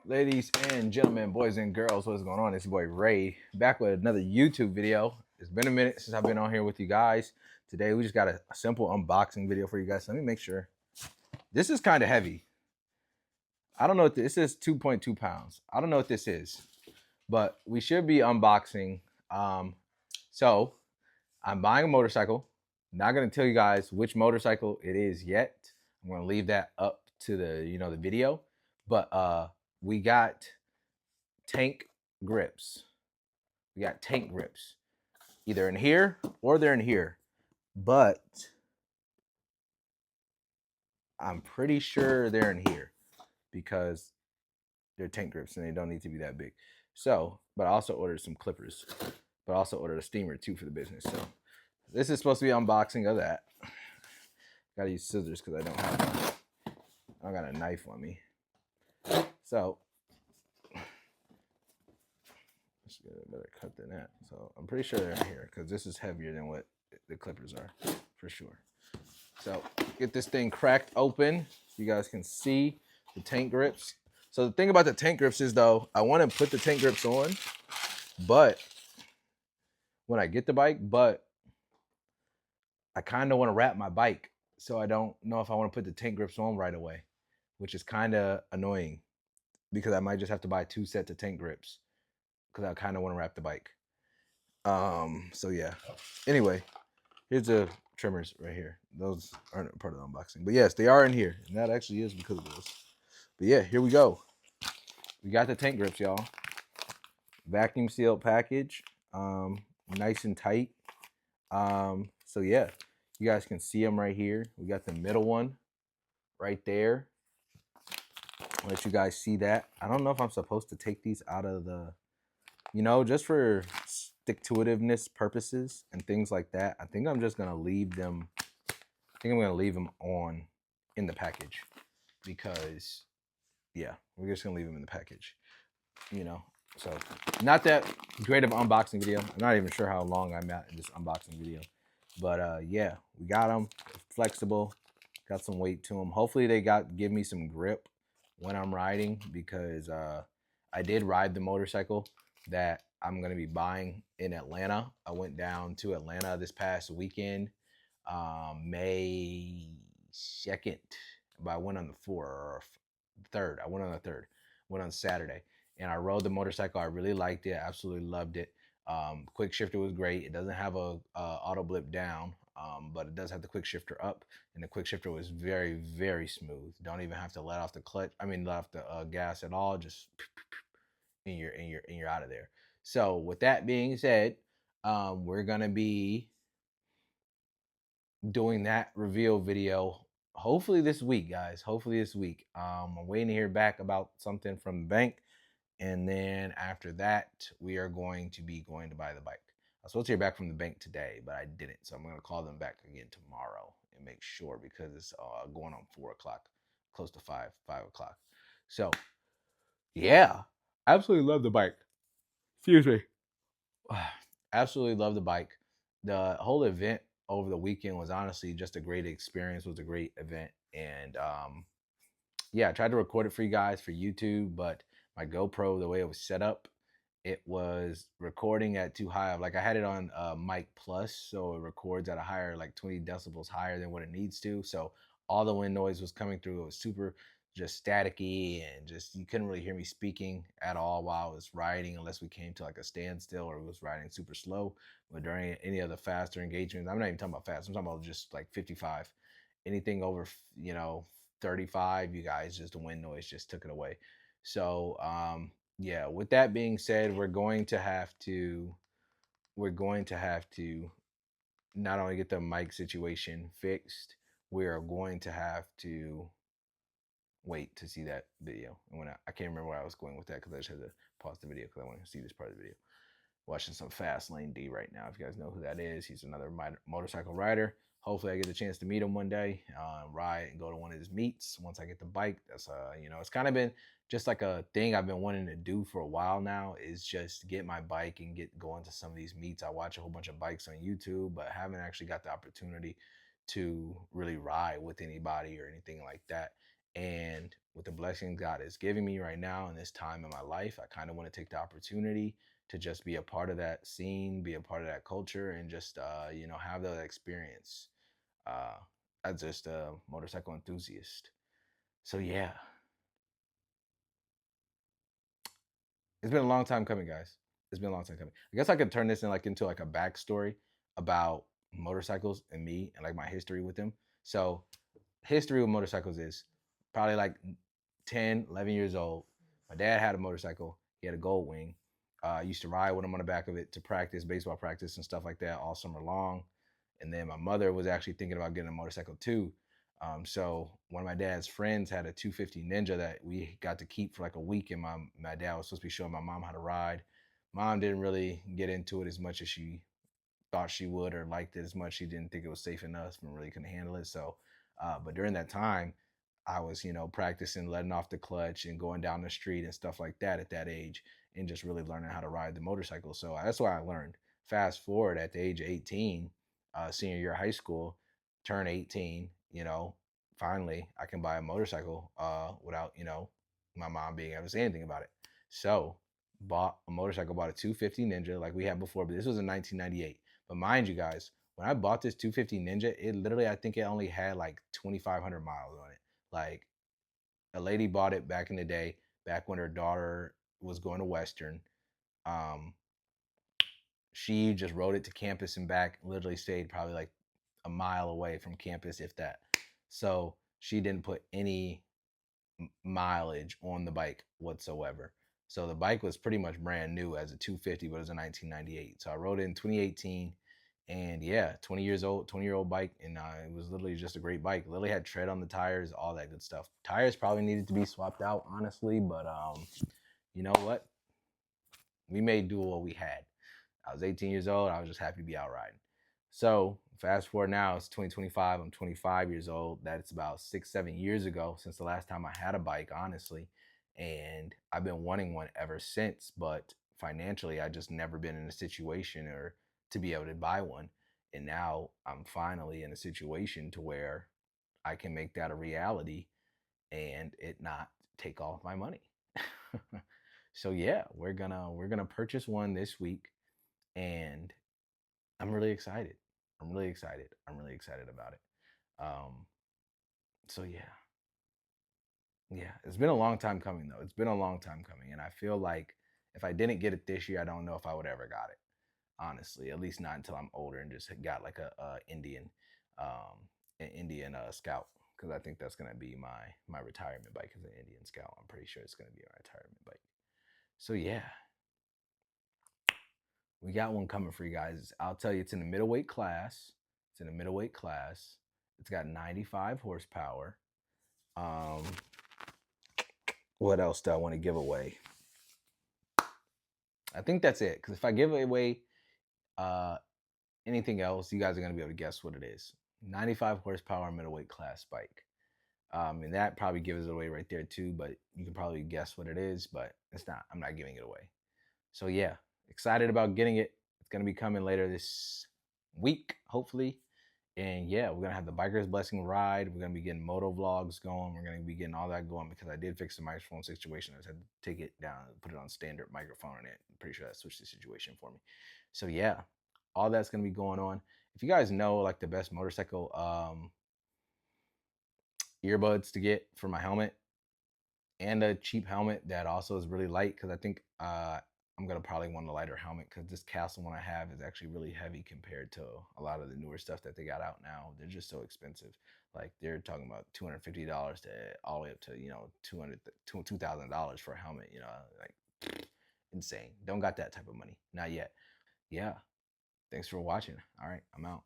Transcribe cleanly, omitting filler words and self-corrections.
Ladies and gentlemen, boys and girls, what's going on? It's your boy Ray back with another YouTube video. It's been a minute since I've been on here with you guys. Today we just got a simple unboxing video for you guys. Let me make sure. This is kind of heavy. I don't know what this is. 2.2 pounds. I don't know what this is, but we should be unboxing. Um, so I'm buying a motorcycle. Not gonna tell you guys which motorcycle it is yet. I'm gonna leave that up to the video. But we got tank grips. We got tank grips, either in here or they're in here. But I'm pretty sure they're in here because they're tank grips and they don't need to be that big. So, but I also ordered some clippers, but I also ordered a steamer too for the business. So this is supposed to be unboxing of that. Gotta use scissors because I don't got a knife on me. So better cut than that. So I'm pretty sure they're in here because this is heavier than what the clippers are for sure. So get this thing cracked open. You guys can see the tank grips. So the thing about the tank grips is though, I want to put the tank grips on, but when I get the bike, but I kind of want to wrap my bike. So I don't know if I want to put the tank grips on right away, which is kind of annoying because I might just have to buy 2 sets of tank grips because I kind of want to wrap the bike. So yeah. Anyway, here's the trimmers right here. Those aren't part of the unboxing. But yes, they are in here. And that actually is because of those. But yeah, here we go. We got the tank grips, y'all. Vacuum sealed package. Nice and tight. So yeah, you guys can see them right here. We got the middle one right there. I'll let you guys see that. I don't know if I'm supposed to take these out of the, just for stick-to-itiveness purposes and things like that. I think I'm just gonna leave them. I think I'm gonna leave them on in the package because, yeah, we're just gonna leave them in the package. So not that great of an unboxing video. I'm not even sure how long I'm at in this unboxing video, but yeah, we got them flexible, got some weight to them. Hopefully they give me some grip when I'm riding because I did ride the motorcycle that I'm gonna be buying in Atlanta. I went down to Atlanta this past weekend, May 2nd, but I went on the 4th or 3rd. I went on the 3rd, went on Saturday, and I rode the motorcycle. I really liked it, absolutely loved it. Quick shifter was great. It doesn't have a auto blip down, but it does have the quick shifter up, and the quick shifter was very, very smooth. Don't even have to let off the clutch. I mean, let off the gas at all. Just and you're out of there. So with that being said, we're gonna be doing that reveal video hopefully this week, guys. Hopefully this week. I'm waiting to hear back about something from the bank, and then after that, we are going to be going to buy the bike. I was supposed to hear back from the bank today, but I didn't. So I'm going to call them back again tomorrow and make sure because it's going on 4 o'clock, close to 5 o'clock. So yeah, absolutely love the bike. Excuse me. Absolutely love the bike. The whole event over the weekend was honestly just a great experience. It was a great event, and yeah, I tried to record it for you guys for YouTube, but my GoPro, the way it was set up, it was recording at too high. Like I had it on mic plus, so it records at a higher, like 20 decibels higher than what it needs to. So all the wind noise was coming through. It was super just staticky and just you couldn't really hear me speaking at all while I was riding unless we came to like a standstill or it was riding super slow. But during any of the faster engagements, I'm not even talking about fast. I'm talking about just like 55. Anything over, 35, you guys, just the wind noise just took it away. So yeah, with that being said, we're going to have to not only get the mic situation fixed, we are going to have to wait to see that video. And when I can't remember where I was going with that because I just had to pause the video because I want to see this part of the video. Watching some Fast Lane D right now. If you guys know who that is, he's another motorcycle rider. Hopefully, I get the chance to meet him one day, ride and go to one of his meets once I get the bike. That's it's kind of been just like a thing I've been wanting to do for a while now. Is just get my bike and get going to some of these meets. I watch a whole bunch of bikes on YouTube, but haven't actually got the opportunity to really ride with anybody or anything like that. And with the blessing God is giving me right now in this time in my life, I kind of want to take the opportunity to just be a part of that scene, be a part of that culture, and just have that experience uh, as just a motorcycle enthusiast. So yeah, it's been a long time coming, guys. It's been a long time coming. I guess I could turn this into like a backstory about motorcycles and me and like my history with them. So history with motorcycles is probably like 10, 11 years old. My dad had a motorcycle. He had a Gold Wing. I used to ride with him on the back of it to practice, baseball practice and stuff like that all summer long. And then my mother was actually thinking about getting a motorcycle too. So one of my dad's friends had a 250 Ninja that we got to keep for like a week, and my dad was supposed to be showing my mom how to ride. Mom didn't really get into it as much as she thought she would or liked it as much. She didn't think it was safe enough and really couldn't handle it. So, but during that time, I was, practicing letting off the clutch and going down the street and stuff like that at that age, and just really learning how to ride the motorcycle. So that's what I learned. Fast forward at the age of 18, senior year of high school, turn 18, finally I can buy a motorcycle without, my mom being able to say anything about it. So bought a motorcycle, bought a 250 Ninja like we had before, but this was in 1998. But mind you guys, when I bought this 250 Ninja, it literally, I think it only had like 2,500 miles on it. Like a lady bought it back in the day, back when her daughter was going to Western. Um, she just rode it to campus and back, literally stayed probably like a mile away from campus, if that. So she didn't put any mileage on the bike whatsoever. So the bike was pretty much brand new as a 250, but it was a 1998. So I rode it in 2018, and yeah, 20 years old, 20-year-old bike, and it was literally just a great bike. Literally had tread on the tires, all that good stuff. Tires probably needed to be swapped out, honestly, but you know what? We made do what we had. I was 18 years old. I was just happy to be out riding. So fast forward now, it's 2025. I'm 25 years old. That's about 6, 7 years ago since the last time I had a bike, honestly. And I've been wanting one ever since, but financially, I just never been in a situation or to be able to buy one. And now I'm finally in a situation to where I can make that a reality and it not take all of my money. So yeah, we're gonna purchase one this week, and I'm really excited. I'm really excited. I'm really excited about it. Um, so yeah, it's been a long time coming though. It's been a long time coming, and I feel like if I didn't get it this year, I don't know if I would ever got it. Honestly, at least not until I'm older and just got like an Indian Scout, because I think that's gonna be my retirement bike as an Indian Scout. I'm pretty sure it's gonna be my retirement bike. So yeah, we got one coming for you guys. I'll tell you, it's in the middleweight class. It's in the middleweight class. It's got 95 horsepower. Um, what else do I want to give away? I think that's it. Because if I give away uh, anything else, you guys are going to be able to guess what it is. 95 horsepower middleweight class bike. And that probably gives it away right there too. But you can probably guess what it is. But it's not. I'm not giving it away. So yeah, excited about getting it. It's going to be coming later this week, hopefully. And yeah, we're gonna have the Biker's Blessing ride. We're gonna be getting moto vlogs going. We're gonna be getting all that going because I did fix the microphone situation. I just had to take it down and put it on standard microphone, and I'm pretty sure that switched the situation for me. So yeah, all that's gonna be going on. If you guys know like the best motorcycle earbuds to get for my helmet, and a cheap helmet that also is really light, because I think I'm gonna probably want a lighter helmet because this Castle one I have is actually really heavy compared to a lot of the newer stuff that they got out now. They're just so expensive. Like they're talking about $250 to all the way up to $2,000 for a helmet. Like insane. Don't got that type of money, not yet. Yeah. Thanks for watching. All right, I'm out.